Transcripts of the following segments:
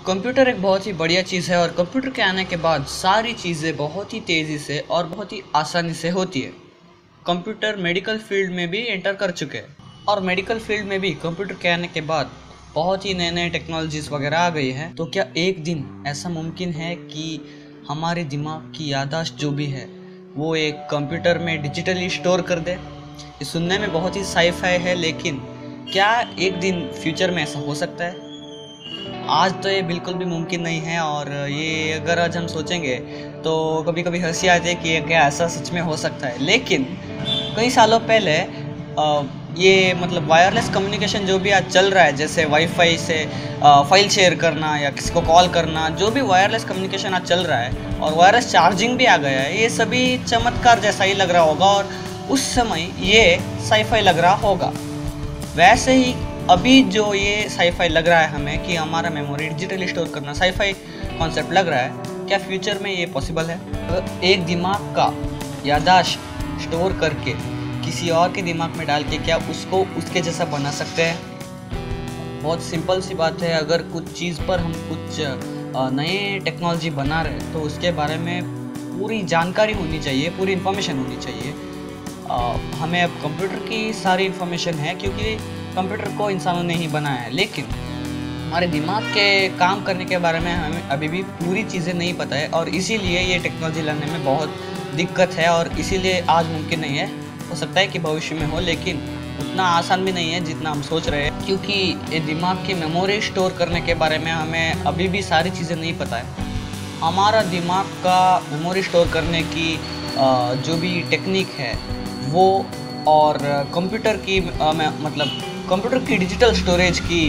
Computer एक बहुत ही बढ़िया चीज़ है और कंप्यूटर के आने के बाद सारी चीज़ें बहुत ही तेज़ी से और बहुत ही आसानी से होती है। कंप्यूटर मेडिकल फील्ड में भी एंटर कर चुके हैं और मेडिकल फील्ड में भी कंप्यूटर के आने के बाद बहुत ही नए नए टेक्नोलॉजीज़ वगैरह आ गई है। तो क्या एक दिन ऐसा मुमकिन है कि हमारे दिमाग की याददाश्त जो भी है वो एक कंप्यूटर में डिजिटली स्टोर कर दे? ये सुनने में बहुत ही साई-फाई है, लेकिन क्या एक दिन फ्यूचर में ऐसा हो सकता है? आज तो ये बिल्कुल भी मुमकिन नहीं है और ये अगर आज हम सोचेंगे तो कभी कभी हंसी आती है कि क्या ऐसा सच में हो सकता है। लेकिन कई सालों पहले ये मतलब वायरलेस कम्युनिकेशन जो भी आज चल रहा है, जैसे वाईफाई से फाइल शेयर करना या किसी को कॉल करना, जो भी वायरलेस कम्युनिकेशन आज चल रहा है और वायरलेस चार्जिंग भी आ गया है, ये सभी चमत्कार जैसा ही लग रहा होगा और उस समय ये साई-फाई लग रहा होगा। वैसे ही अभी जो ये साई-फाई लग रहा है हमें कि हमारा मेमोरी डिजिटली स्टोर करना साई-फाई कॉन्सेप्ट लग रहा है, क्या फ्यूचर में ये पॉसिबल है? एक दिमाग का याददाश्त स्टोर करके किसी और के दिमाग में डाल के क्या उसको उसके जैसा बना सकते हैं? बहुत सिंपल सी बात है। अगर कुछ चीज़ पर हम कुछ नए टेक्नोलॉजी बना रहे हैं तो उसके बारे में पूरी जानकारी होनी चाहिए, पूरी इन्फॉर्मेशन होनी चाहिए। हमें अब कंप्यूटर की सारी इन्फॉर्मेशन है क्योंकि कंप्यूटर को इंसानों ने ही बनाया है, लेकिन हमारे दिमाग के काम करने के बारे में हमें अभी भी पूरी चीज़ें नहीं पता है और इसीलिए ये टेक्नोलॉजी लाने में बहुत दिक्कत है और इसीलिए आज मुमकिन नहीं है। हो सकता है कि भविष्य में हो, लेकिन उतना आसान भी नहीं है जितना हम सोच रहे हैं, क्योंकि ये दिमाग की मेमोरी स्टोर करने के बारे में हमें अभी भी सारी चीज़ें नहीं पता है। हमारा दिमाग का मेमोरी स्टोर करने की जो भी टेक्निक है वो और कंप्यूटर की मतलब कंप्यूटर की डिजिटल स्टोरेज की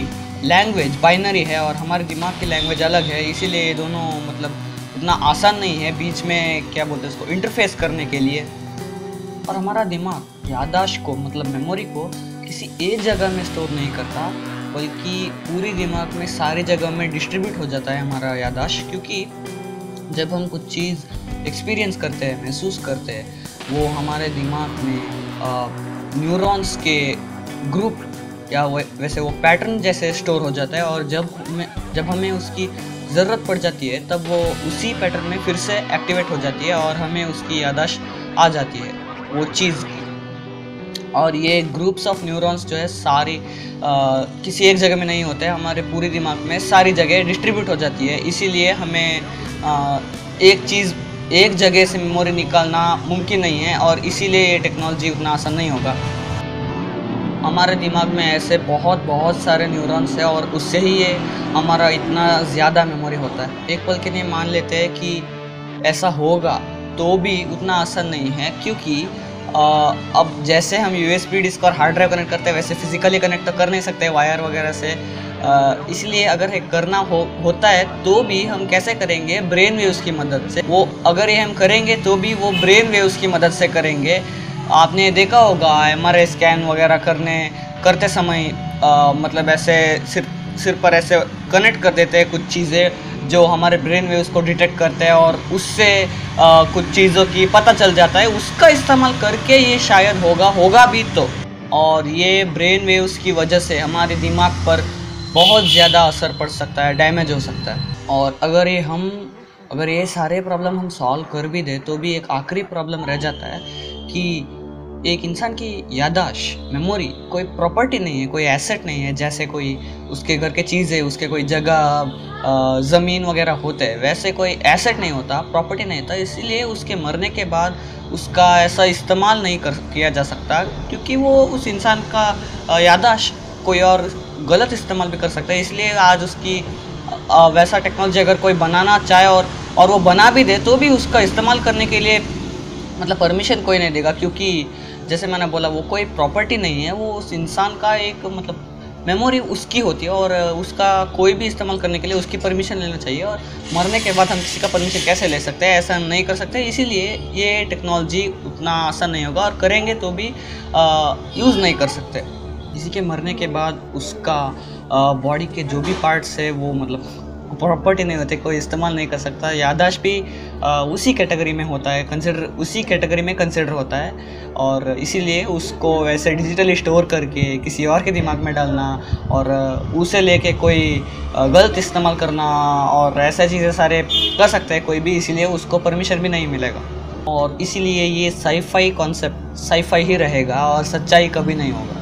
लैंग्वेज बाइनरी है और हमारे दिमाग की लैंग्वेज अलग है, इसीलिए ये दोनों मतलब उतना आसान नहीं है बीच में क्या बोलते हैं इसको इंटरफेस करने के लिए। और हमारा दिमाग याददाश्त को मतलब मेमोरी को किसी एक जगह में स्टोर नहीं करता, बल्कि पूरी दिमाग में सारी जगह में डिस्ट्रीब्यूट हो जाता है हमारा याददाश्त। क्योंकि जब हम कुछ चीज़ एक्सपीरियंस करते हैं, महसूस करते हैं, वो हमारे दिमाग में न्यूरॉन्स के ग्रुप या वैसे वो पैटर्न जैसे स्टोर हो जाता है और जब हमें उसकी ज़रूरत पड़ जाती है तब वो उसी पैटर्न में फिर से एक्टिवेट हो जाती है और हमें उसकी याददाश्त आ जाती है वो चीज़ की। और ये ग्रुप्स ऑफ न्यूरॉन्स जो है सारी किसी एक जगह में नहीं होते हैं, हमारे पूरे दिमाग में सारी जगह डिस्ट्रीब्यूट हो जाती है। इसीलिए हमें एक चीज़ एक जगह से मेमोरी निकालना मुमकिन नहीं है और इसीलिए ये टेक्नोलॉजी उतना आसान नहीं होगा। हमारे दिमाग में ऐसे बहुत सारे न्यूरॉन्स हैं और उससे ही ये हमारा इतना ज़्यादा मेमोरी होता है। एक पल के लिए मान लेते हैं कि ऐसा होगा तो भी उतना आसान नहीं है, क्योंकि अब जैसे हम USB डिस्क और हार्ड ड्राइव कनेक्ट करते हैं वैसे फिज़िकली कनेक्ट तो कर नहीं सकते वायर वगैरह से। इसलिए अगर ये करना होता है तो भी हम कैसे करेंगे? ब्रेन वेव्स की मदद से। वो अगर ये हम करेंगे तो भी वो ब्रेन वेव्स की मदद से करेंगे। आपने देखा होगा MRI स्कैन वगैरह करते समय मतलब ऐसे सिर पर ऐसे कनेक्ट कर देते हैं कुछ चीज़ें जो हमारे ब्रेन वेव्स को डिटेक्ट करते हैं और उससे कुछ चीज़ों की पता चल जाता है। उसका इस्तेमाल करके ये शायद होगा भी तो। और ये ब्रेन वेव्स की वजह से हमारे दिमाग पर बहुत ज़्यादा असर पड़ सकता है, डैमेज हो सकता है। और अगर ये सारे प्रॉब्लम हम सॉल्व कर भी दें तो भी एक आखिरी प्रॉब्लम रह जाता है कि एक इंसान की याददाश्त मेमोरी कोई प्रॉपर्टी नहीं है, कोई एसेट नहीं है। जैसे कोई उसके घर के चीज़ है, उसके कोई जगह ज़मीन वगैरह होते हैं, वैसे कोई एसेट नहीं होता, प्रॉपर्टी नहीं होता। इसीलिए उसके मरने के बाद उसका ऐसा इस्तेमाल नहीं किया जा सकता, क्योंकि वो उस इंसान का याददाश्त कोई और गलत इस्तेमाल भी कर सकता है। इसलिए आज उसकी वैसा टेक्नोलॉजी अगर कोई बनाना चाहे और वो बना भी दे तो भी उसका इस्तेमाल करने के लिए मतलब परमिशन कोई नहीं देगा, क्योंकि जैसे मैंने बोला वो कोई प्रॉपर्टी नहीं है, वो उस इंसान का एक मतलब मेमोरी उसकी होती है और उसका कोई भी इस्तेमाल करने के लिए उसकी परमिशन लेना चाहिए। और मरने के बाद हम किसी का परमिशन कैसे ले सकते हैं? ऐसा नहीं कर सकते। इसीलिए ये टेक्नोलॉजी उतना आसान नहीं होगा और करेंगे तो भी यूज़ नहीं कर सकते। किसी के मरने के बाद उसका बॉडी के जो भी पार्ट्स है वो मतलब प्रॉपर्टी नहीं होते, कोई इस्तेमाल नहीं कर सकता। याददाश्त भी उसी कैटेगरी में होता है, उसी कैटेगरी में कंसिडर होता है, और इसीलिए उसको वैसे डिजिटली स्टोर करके किसी और के दिमाग में डालना और उसे लेके कोई गलत इस्तेमाल करना और ऐसा चीज़ें सारे कर सकता है कोई भी, इसीलिए उसको परमिशन भी नहीं मिलेगा। और इसीलिए ये साईफाई कॉन्सेप्ट साईफाई ही रहेगा और सच्चाई कभी नहीं होगा।